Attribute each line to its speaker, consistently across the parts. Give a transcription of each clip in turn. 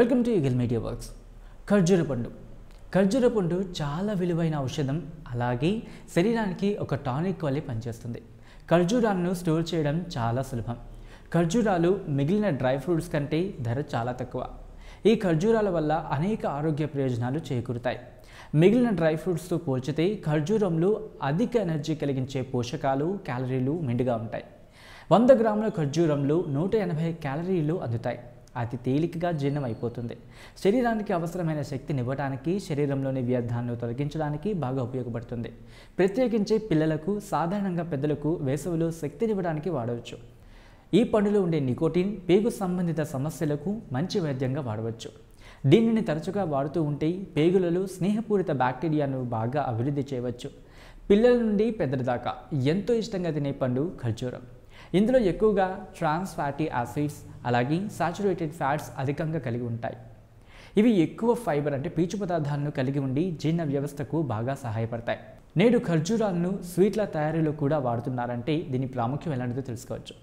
Speaker 1: Welcome to eagle media works. ఖర్జూర పండు. ఖర్జూర పండు చాలా విలువైన ఔషధం, అలాగే శరీరానికి ఒక టానిక్ వలె పనిచేస్తుంది. ఖర్జూరాలను స్టోర్ చేయడం చాలా సులభం. ఖర్జూరాలు మిగిలిన డ్రై ఫ్రూట్స్ కంటే ధర చాలా తక్కువ. ఈ ఖర్జూరాల వల్ల అనేక ఆరోగ్య ప్రయోజనాలు చేకూరుతాయి. మిగిలిన డ్రై ఫ్రూట్స్తో పోల్చితే ఖర్జూరంలో అధిక ఎనర్జీ కలిగించే పోషకాలు, క్యాలరీలు మెండుగా ఉంటాయి. 100 గ్రాముల ఖర్జూరంలో 180 క్యాలరీలు అందుతాయి. అతి తేలికగా జీర్ణం అయిపోతుంది. శరీరానికి అవసరమైన శక్తిని ఇవ్వడానికి, శరీరంలోని వ్యర్థాలను తొలగించడానికి బాగా ఉపయోగపడుతుంది. ప్రత్యేకించి పిల్లలకు, సాధారణంగా పెద్దలకు వేసవిలో శక్తినివ్వడానికి వాడవచ్చు. ఈ పండులో ఉండే నికోటిన్ పేగు సంబంధిత సమస్యలకు మంచి వైద్యంగా వాడవచ్చు. దీనిని తరచుగా వాడుతూ ఉంటే పేగులలో స్నేహపూరిత బ్యాక్టీరియాను బాగా అభివృద్ధి చేయవచ్చు. పిల్లల నుండి పెద్దల దాకా ఎంతో ఇష్టంగా తినే పండు ఖర్జూరం. ఇందులో ఎక్కువగా ట్రాన్స్ ఫ్యాటీ యాసిడ్స్, అలాగే సాచురేటెడ్ ఫ్యాట్స్ అధికంగా కలిగి ఉంటాయి. ఇవి ఎక్కువ ఫైబర్ అంటే పీచు పదార్థాలను కలిగి ఉండి జీర్ణ వ్యవస్థకు బాగా సహాయపడతాయి. నేడు ఖర్జూరాలను స్వీట్ల తయారీలో కూడా వాడుతున్నారంటే దీని ప్రాముఖ్యం ఎలాంటిదో తెలుసుకోవచ్చు.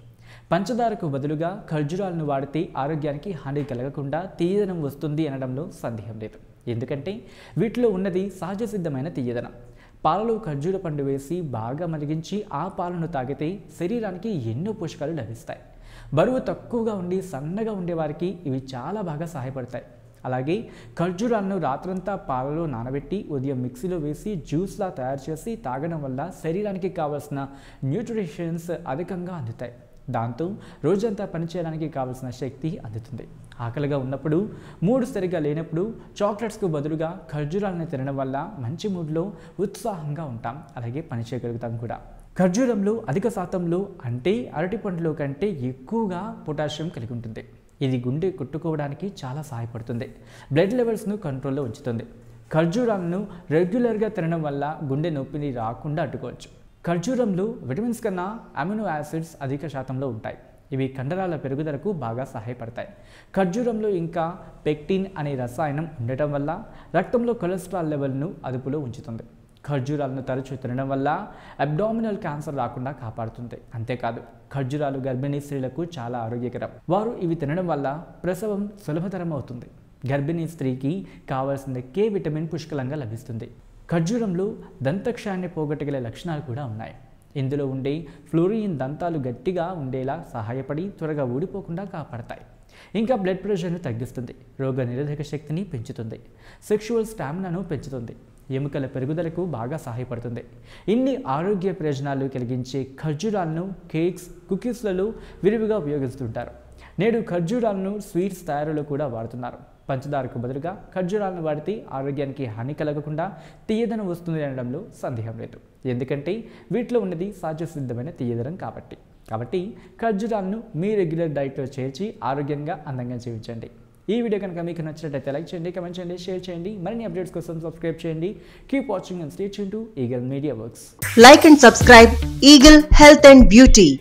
Speaker 1: పంచదారకు బదులుగా ఖర్జూరాలను వాడితే ఆరోగ్యానికి హాని కలగకుండా తీయదనం వస్తుంది అనడంలో సందేహం లేదు. ఎందుకంటే వీటిలో ఉన్నది సహజ సిద్ధమైన తీయదనం. పాలలో ఖర్జూర పండు వేసి బాగా మరిగించి ఆ పాలను తాగితే శరీరానికి ఎన్నో పోషకాలు లభిస్తాయి. బరువు తక్కువగా ఉండి సన్నగా ఉండేవారికి ఇవి చాలా బాగా సహాయపడతాయి. అలాగే ఖర్జూరాలను రాత్రంతా పాలలో నానబెట్టి ఉదయం మిక్సీలో వేసి జ్యూస్లా తయారు చేసి తాగడం వల్ల శరీరానికి కావలసిన న్యూట్రిషన్స్ అధికంగా అందుతాయి. దాంతో రోజంతా పనిచేయడానికి కావలసిన శక్తి అందుతుంది. ఆకలిగా ఉన్నప్పుడు, మూడ్ సరిగా లేనప్పుడు చాక్లెట్స్కు బదులుగా ఖర్జూరాలను తినడం వల్ల మంచి మూడ్లో ఉత్సాహంగా ఉంటాం, అలాగే పనిచేయగలుగుతాం కూడా. ఖర్జూరంలో అధిక శాతంలో అంటే అరటిపండులో కంటే ఎక్కువగా పొటాషియం కలిగి ఉంటుంది. ఇది గుండె కొట్టుకోవడానికి చాలా సహాయపడుతుంది. బ్లడ్ లెవెల్స్ను కంట్రోల్లో ఉంచుతుంది. ఖర్జూరాలను రెగ్యులర్గా తినడం వల్ల గుండె నొప్పిని రాకుండా అడ్డుకోవచ్చు. ఖర్జూరంలో విటమిన్స్ కన్నా అమినో యాసిడ్స్ అధిక శాతంలో ఉంటాయి. ఇవి కండరాల పెరుగుదలకు బాగా సహాయపడతాయి. ఖర్జూరంలో ఇంకా పెక్టిన్ అనే రసాయనం ఉండటం వల్ల రక్తంలో కొలెస్ట్రాల్ లెవెల్ను అదుపులో ఉంచుతుంది. ఖర్జూరాలను తరచూ తినడం వల్ల అబ్డామినల్ క్యాన్సర్ రాకుండా కాపాడుతుంది. అంతేకాదు ఖర్జూరాలు గర్భిణీ స్త్రీలకు చాలా ఆరోగ్యకరం. వారు ఇవి తినడం వల్ల ప్రసవం సులభతరం అవుతుంది. గర్భిణీ స్త్రీకి కావాల్సిన కే విటమిన్ పుష్కలంగా లభిస్తుంది. ఖర్జూరంలో దంతక్షయాన్ని పోగొట్టగల లక్షణాలు కూడా ఉన్నాయి. ఇందులో ఉండే ఫ్లోరిన్ దంతాలు గట్టిగా ఉండేలా సహాయపడి త్వరగా ఊడిపోకుండా కాపాడతాయి. ఇంకా బ్లడ్ ప్రెషర్ను తగ్గిస్తుంది. రోగ నిరోధక శక్తిని పెంచుతుంది. సెక్షువల్ స్టామినాను పెంచుతుంది. ఎముకల పెరుగుదలకు బాగా సహాయపడుతుంది. ఇన్ని ఆరోగ్య ప్రయోజనాలు కలిగించే ఖర్జూరాలను కేక్స్, కుకీస్లలో విరివిగా ఉపయోగిస్తుంటారు. నేడు ఖర్జూరాలను స్వీట్స్ తయారీలో కూడా వాడుతున్నారు. పంచదారకు బదులుగా ఖర్జూరాలను వాడితే ఆరోగ్యానికి హాని కలగకుండా తీయదనం వస్తుంది అనడంలో సందేహం లేదు. ఎందుకంటే వీటిలో ఉన్నది సహజ సిద్ధమైన తీయదనం కాబట్టి ఖర్జూరాలను మీ రెగ్యులర్ డైట్లో చేర్చి ఆరోగ్యంగా అందంగా జీవించండి. ఈ వీడియో కనుక మీకు నచ్చినట్లయితే లైక్ చేయండి, కమెంట్ చేయండి, షేర్ చేయండి. మరిన్ని అప్డేట్స్ కోసం సబ్స్క్రైబ్ చేయండి. Keep watching and stay tuned to eagle media works.
Speaker 2: Like and subscribe Eagle Health and Beauty.